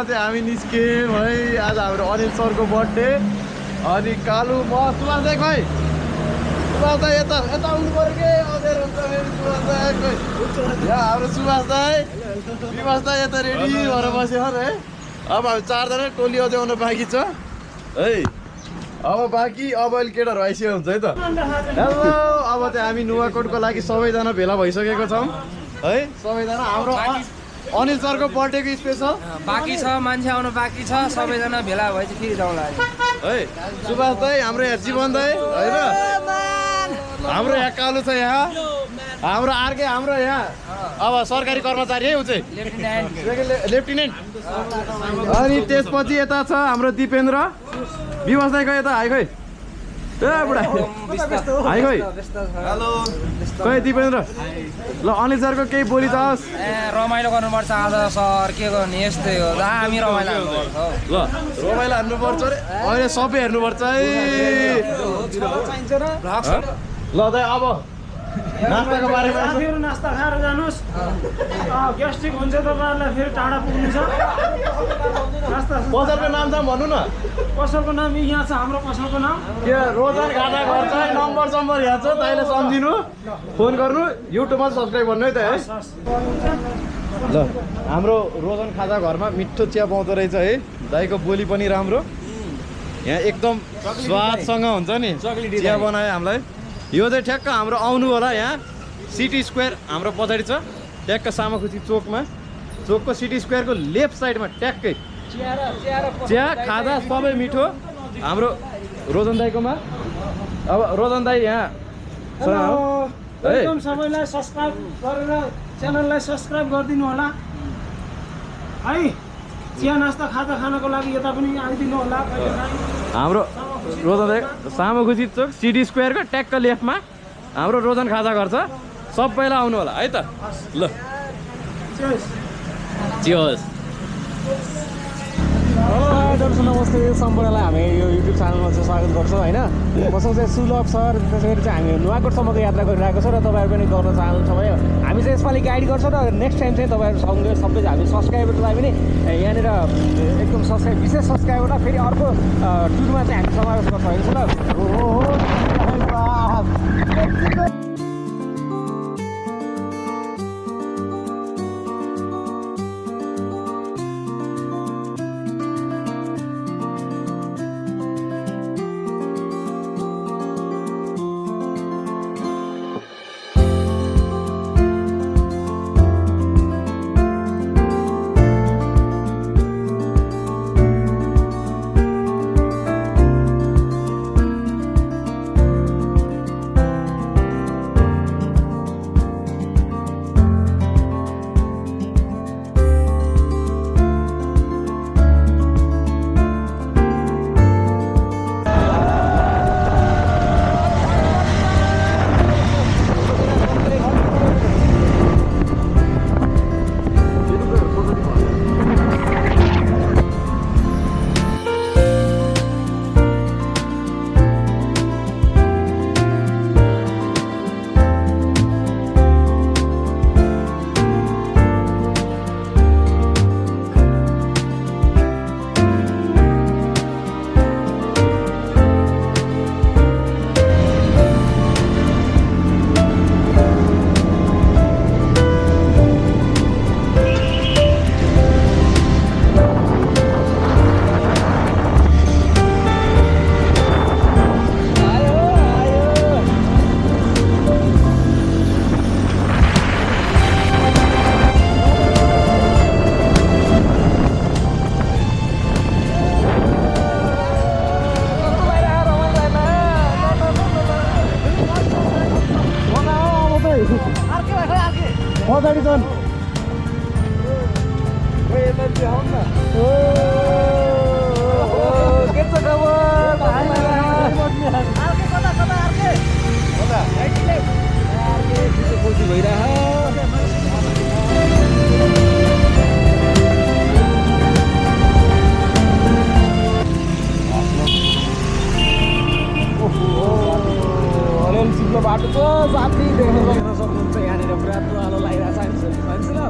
चाहिँ हामी निस्क्यौँ है। आज हाम्रो अनिल सरको बर्थडे। अनि कालु म सुभाष दाइ खै सुभाष दाइ यता यता आउनु पर्यो के अझै हुन्छ सुभाष दाइ खै यहाँ हाम्रो सुभाष दाइ विवास दाइ यता रेडी भएर बस्यो है। अब हामी 4 जना टोली अझै आउनु बाँकी छ है। अब बाँकी अब अहिले केटाहरू आइसकेको हुन्छ है त। हेलो अब चाहिँ हामी नुवाकोटको लागि सबैजना भेला भइसकेको छौँ है। सबैजना हाम्रो अनिल सरको बर्थडेको स्पेसल बाँकी छ, मान्छे आउनु बाँकी छ, सबैजना भेला भएपछि फेरि जाउँला है। सुभाष दाइ हाम्रो यहाँ जीवन दाइ होइन, हाम्रो यहाँ कालु छ, यहाँ हाम्रो अर्कै हाम्रो यहाँ अब सरकारी कर्मचारी है ऊ चाहिँ लेफ्टिनेन्ट। अनि त्यसपछि यता छ हाम्रो दिपेन्द्र विवास दाइको यता हाई खै ए बुढा हाई खै खै दिपेन्द्र। ल अनिल सरको केही बोली जाओस्। रमाइलो गर्नुपर्छ आज सर, के गर्ने यस्तै हो, हामी रमाइलो गर्नुपर्छ। ल रमाइलो हान्नुपर्छ अरे अहिले सबै हेर्नुपर्छ है। ल दाइ अब नास्ताको बारेमा साथीहरू नास्ता खाएर जानुहोस्। ग्यास्ट्रिक हुन्छ तपाईँहरूलाई, फेरि टाढा पुग्नु छ। नास्ता पसलको नाम छ भन्नु न। पसलको नाम यहाँ छ, हाम्रो पसलको नाम के रोजन खाजा घर छ, नम्बर यहाँ छ, तैँले सम्झिनु फोन गर्नु, युट्युबमा सब्सक्राइब गर्नु है त है। ल हाम्रो रोजन खाजा घरमा मिठो चिया पाउँदो रहेछ है। दाइको बोली पनि राम्रो, यहाँ एकदम स्वादसँग हुन्छ नि चिया बनायो हामीलाई। यो चाहिँ ठ्याक्क हाम्रो आउनु होला यहाँ सिटी स्क्वायर हाम्रो पछाडि छ, ट्याक्क सामाखुसी चोकमा, चोकको सिटी स्क्वायरको लेफ्ट साइडमा ट्याक्कै चिया खाजा सबै मिठो हाम्रो रोजन दाइकोमा। अब रोजन दाइ यहाँ एकदम सबैलाई सब्सक्राइब गरेर च्यानललाई सब्सक्राइब गरिदिनु होला है। चिया नास्ता खाजा खानको लागि यता पनि आइदिनु होला। हाम्रो रोजन दाइ सामाखुसी चोक सिटी स्क्वायरको ट्याक्क लेफ्टमा हाम्रो रोजन खाजा घर छ, सबैलाई आउनु होला है त। ल चियर्स। हेलो दर्शक नमस्ते, सम्पूर्णलाई हामी यो युट्युब च्यानलमा चाहिँ स्वागत गर्छौँ होइन। मसँग चाहिँ सुलभ सर, त्यसरी चाहिँ हामी नुवाकोटसम्मको यात्रा गरिरहेको छौँ र तपाईँहरू पनि गर्न चाहनुहुन्छ भयो। हामी चाहिँ यसपालि गाइड गर्छौँ र नेक्स्ट टाइम चाहिँ तपाईँहरूसँगै सबै हामी सब्सक्राइबरलाई पनि यहाँनिर एकदम विशेष सब्सक्राइबरलाई फेरि अर्को टुरमा चाहिँ हामी समावेश गर्छौँ होइन सुलभ। पछाडि छन् के छ खबर अलिअलि चिप्लो बाटो छ साथी देख्न सक्नुहुन्छ यहाँनिर पुरा तुवालो लगाइरहेको छ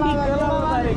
गलालबारी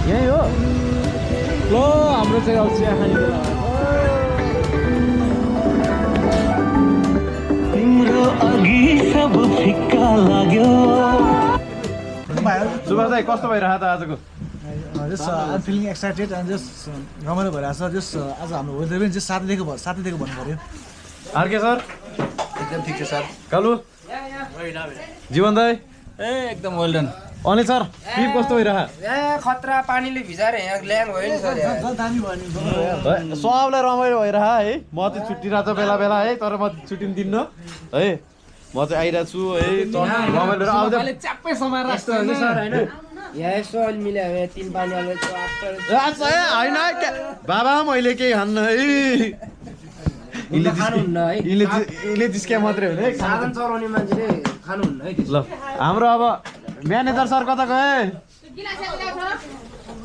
यही हो लो हाम्रो चाहिँ अब चिया खाने बेला तिम्रो अघि सब फिक्का लाग्यो सुभाष दाइ कस्तो भइरहेको त आजको just I feeling excited and just रमाइलो भइरहेको छ जस्ट आज हाम्रो वेदर पनि जस्ट साथी दिएको भन्नु पऱ्यो आरके सर एकदम ठिक छ सर कालु जीवन दाइ ए एकदम well done Anil sir trip कस्तो भइरहेको यहाँ खतरा पानीले भिजाएर यहाँ ल्याङ भयो नि सर यहाँ। दामी भयो नि सबलाई रमाइलो भइरह है म चाहिँ छुट्टिरहेको छ बेला बेला है तर म छुट्टिनु दिन्न है म चाहिँ आइरहेको छु है रमाइलो आउँदै च्याप्पै समाएर राख्छ नि सर होइन यहाँ यसो अलि मिलायो यहाँ 3 पानी अलि होइन बाबा मैले केही खान्न है खानुहुन्न है यिनले जिस्क्या मात्रै हो है साधन चलाउने मान्छेले खानुहुन्न है ल हाम्रो अब म्यानेजर सर कता गए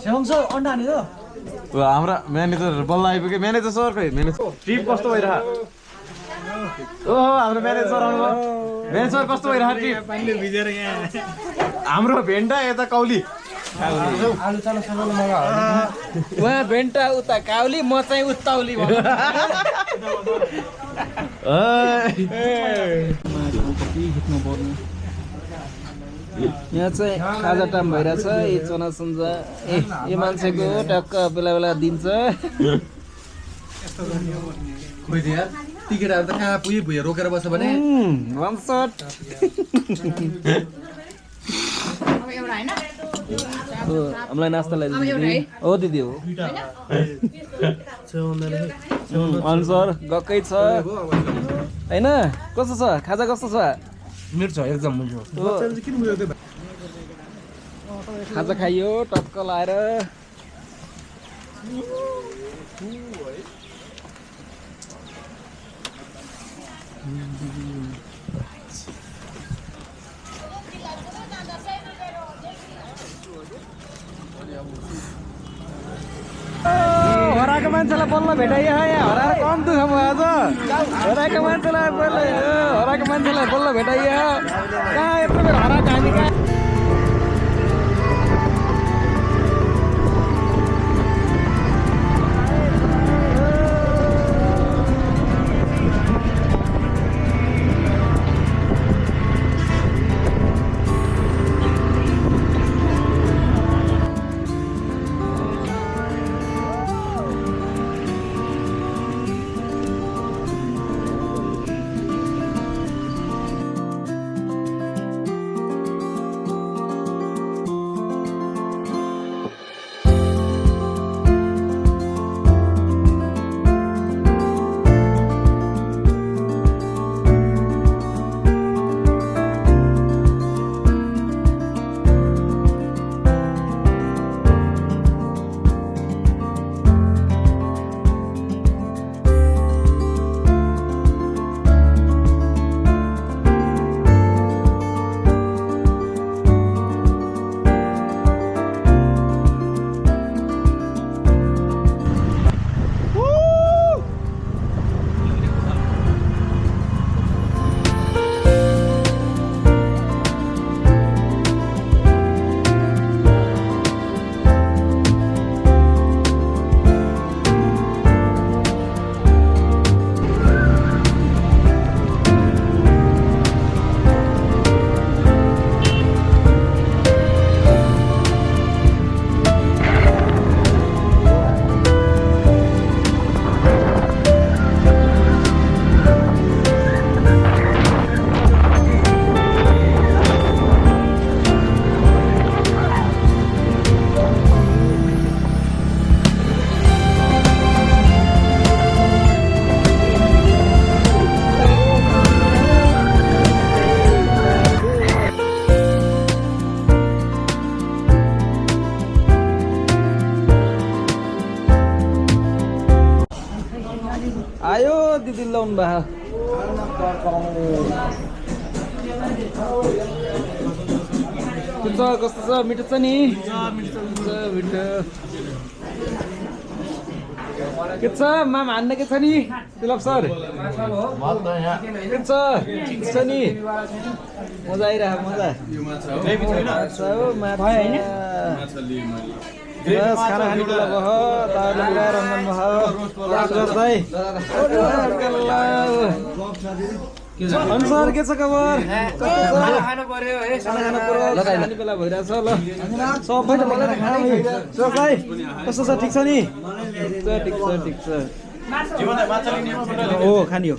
सेवङ सर अन्डा हाने त हाम्रा म्यानेजर बल्ल आइपुग्यो म्यानेजर सर खै म्यानेजर ट्रिप कस्तो भइरहेको ओहो हाम्रो म्यानेजर सर आउनुभयो म्यानेजर कस्तो भइरहेको ट्रिप पानीले भिजेर यहाँ हाम्रो भेन्डा यता कौली आलु चालो सबैले मगा उहाँ भेन्टा उता काउली म चाहिँ उत्ताउली यहाँ चाहिँ खाजा टाइम भइरहेछ ए चना सुन्छ ए यो मान्छेको टक्क बेला बेला दिन्छ खोइ दिया टिकटहरू त कहाँ पुगे भुइँ रोकेर बस्छ भने वान सट हामीलाई नास्ता ल्याइदिनु हो दिदी हो अनुसार गएकै छ होइन कस्तो छ खाजा कस्तो छ मेरो छ एकदम हुन्छ खाजा खाइयो टक्क लाएर हराएको मान्छेलाई बल्ल भेटाइयो यहाँ हराएर कम दुःख भयो आज हराएको मान्छेलाई बल्ल भेटाइयो कहाँ यत्रो बेर हराएको हामी कहाँ दिदी ल्याउनु भयो के छ कस्तो छ मिठो छ नि मिठो के छ माम हान्न के छ नि सुलभ सर के छ नि मजा आइरहेको मजा बस खाना खाने बेला भयो तारले लगाएर रन्जन भयो अनुसार के छ खबर खानु पर्यो है खाना खाने बेला भइरहेछ ल सबै त मलाई खाना भाइ कस्तो छ ठिक छ नि ठिक छ हो खानी हो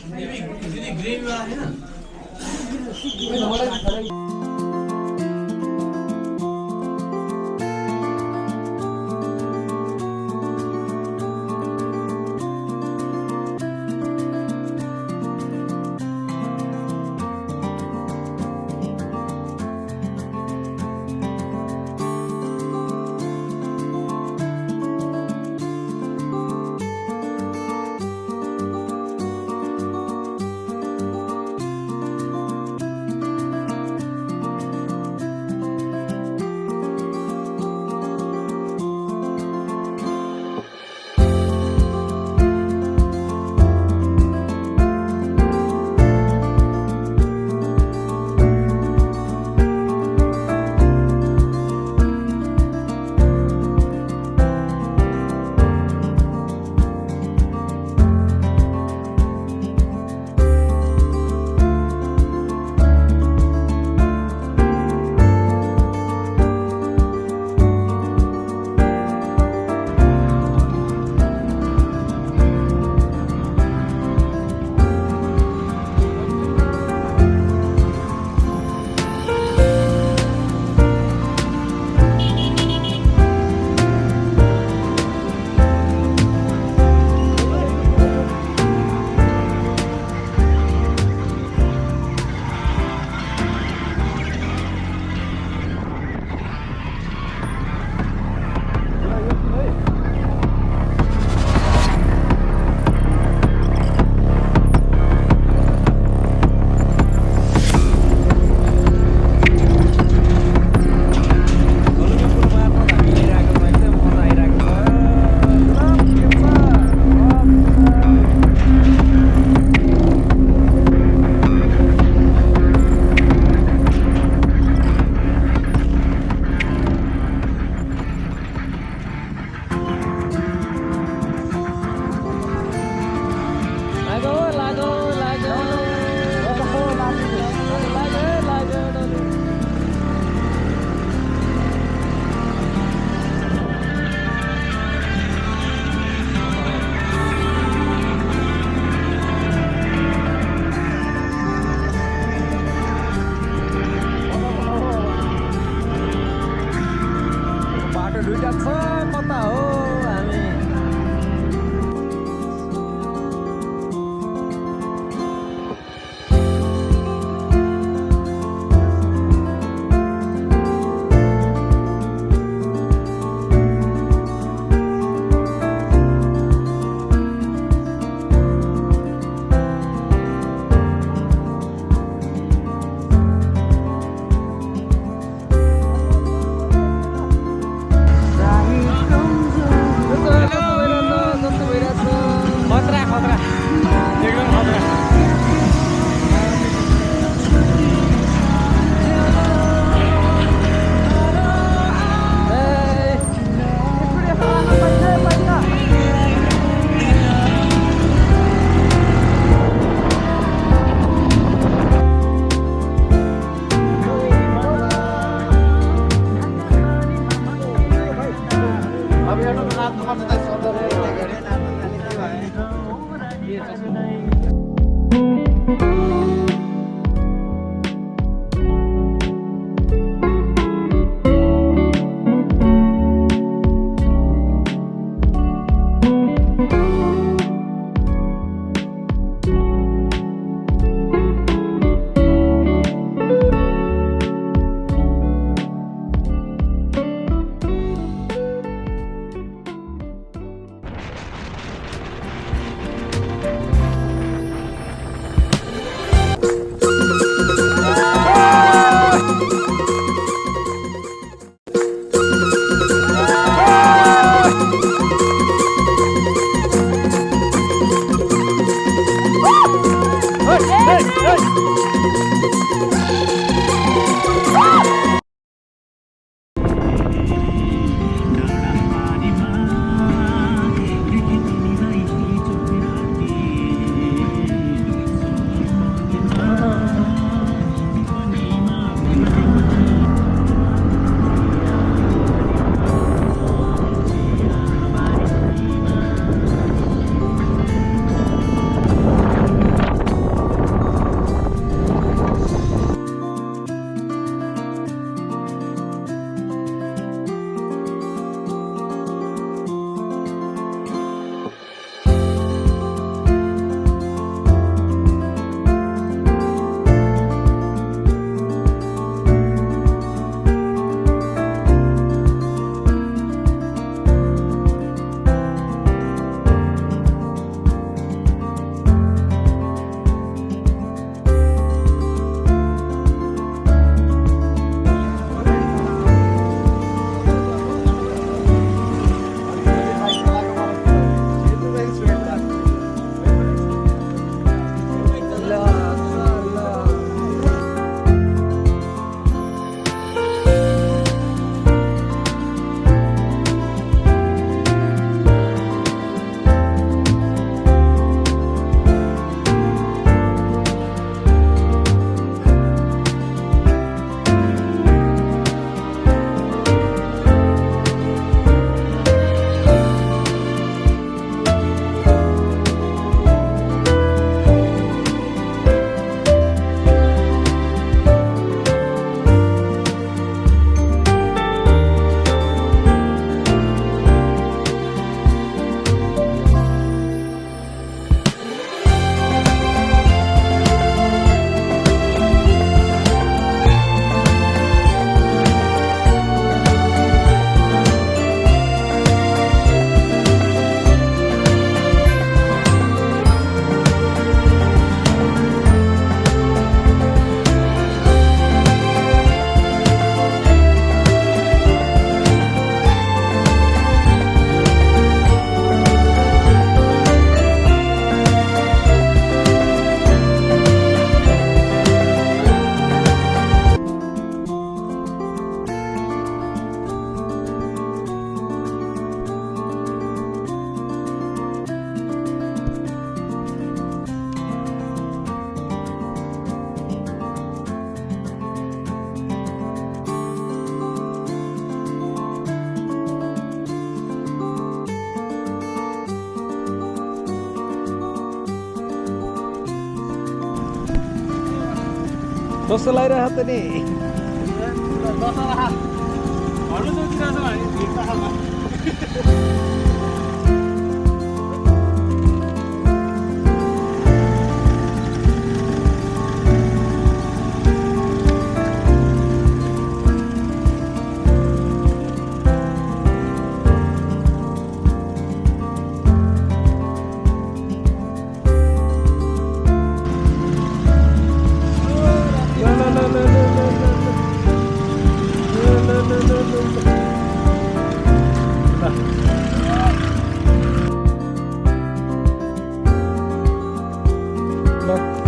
कस्तो लागिरहेको त नि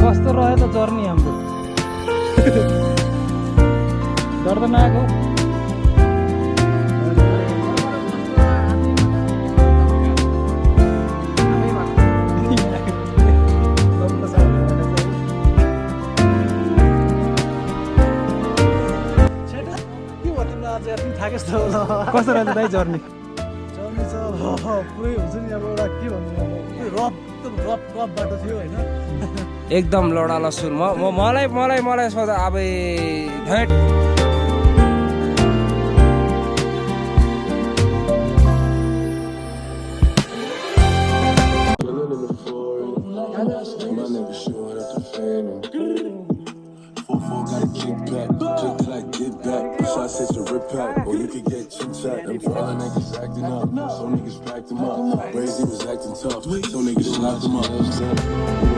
कस्तो रह्यो त जर्नी हाम्रो डर त नआएको कस्तो रहेछ दाइ जर्नी जर्नी चाहिँ अब पुरै हुन्छ नि अब एउटा के भन्नु अब रफ एकदम रफ बाटो थियो होइन एकदम लडाला सुन मलाई सोधा अब भेट Or you could get chit chat. Them all niggas acting up. Some niggas packed them up. Brazy was acting tough. Some niggas slapped them up.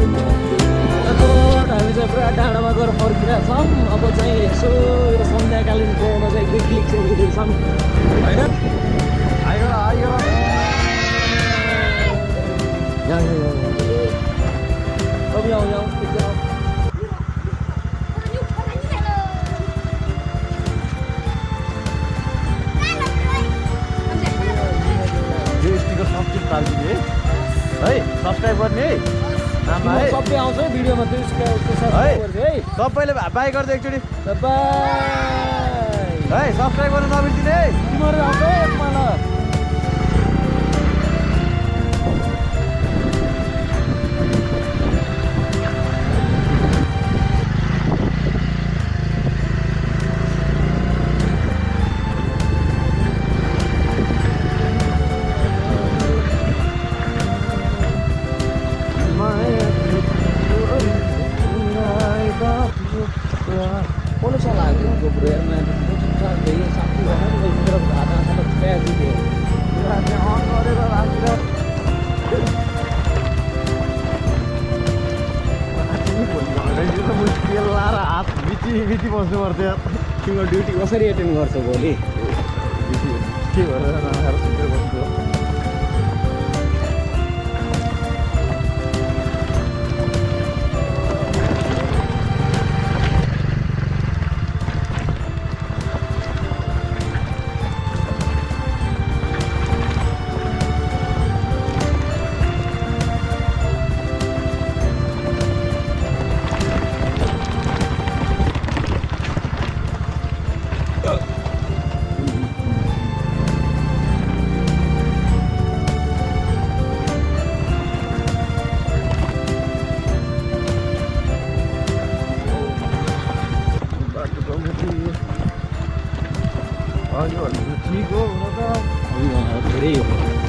हामी चाहिँ पुरा डाँडामा गएर फर्किरहेको छौँ अब चाहिँ यसो यो सन्ध्याकालीन गाउँमा चाहिँ एक क्लिक चाहिँ उठिदिन्छौँ होइन आयो अब आऊ है सब्सक्राइब गर्ने है आमा है सबै आउँछ है भिडियोमा त्यो है सबैले बाई गर्दै एकचोटि है सब्सक्राइब गर्न नबिर्सिने है तिमीहरू आउँछ है एकमाला बिटी बस्नु पर्थ्यो तिम्रो ड्युटी कसरी एटेन्ड गर्छौ भोलि के गरेर नखाएर सुतेर बस्छु धेरै हो